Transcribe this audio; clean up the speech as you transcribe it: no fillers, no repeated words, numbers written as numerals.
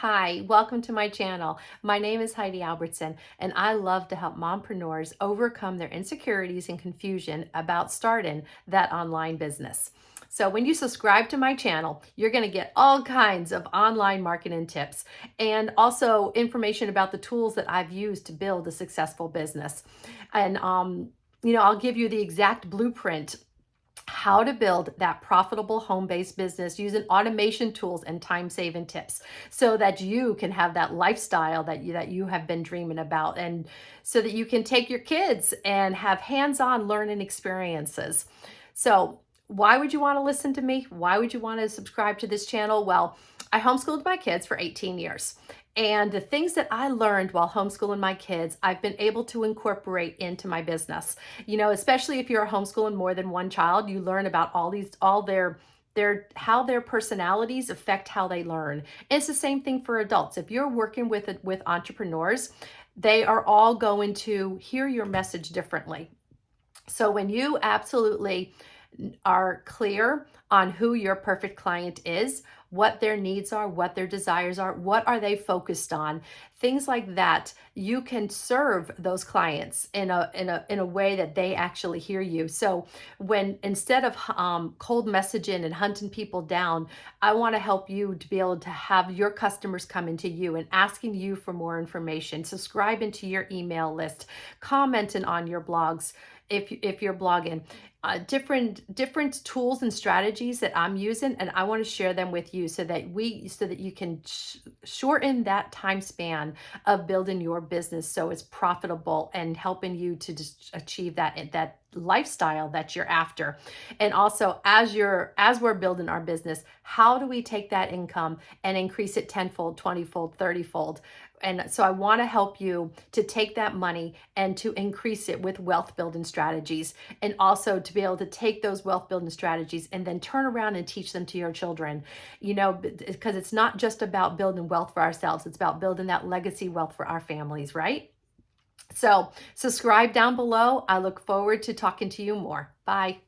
Hi, welcome to my channel. My name is Heidi Albertson, and I love to help mompreneurs overcome their insecurities and confusion about starting that online business. So when you subscribe to my channel, you're going to get all kinds of online marketing tips and also information about the tools that I've used to build a successful business. And I'll give you the exact blueprint how to build that profitable home-based business using automation tools and time-saving tips so that you can have that lifestyle that you have been dreaming about, and so that you can take your kids and have hands-on learning experiences. So why would you want to listen to me? Why would you want to subscribe to this channel? Well, I homeschooled my kids for 18 years. And the things that I learned while homeschooling my kids, I've been able to incorporate into my business. Especially if you're homeschooling more than one child, you learn about all their how their personalities affect how they learn. And it's the same thing for adults. If you're working with entrepreneurs, they are all going to hear your message differently. So when you absolutely are clear on who your perfect client is, what their needs are, what their desires are, what are they focused on, things like that, you can serve those clients in a way that they actually hear you. So when instead of cold messaging and hunting people down, I want to help you to be able to have your customers come into you and asking you for more information, subscribing to your email list, commenting on your blogs if you're blogging, different tools and strategies that I'm using, and I want to share them with you so that you can shorten that time span of building your business so it's profitable and helping you to just achieve that lifestyle that you're after. And also, as we're building our business, how do we take that income and increase it tenfold, 20-fold, 30-fold? And so I want to help you to take that money and to increase it with wealth building strategies, and also to be able to take those wealth building strategies and then turn around and teach them to your children. Because it's not just about building wealth for ourselves, it's about building that legacy wealth for our families, right? So subscribe down below. I look forward to talking to you more. Bye.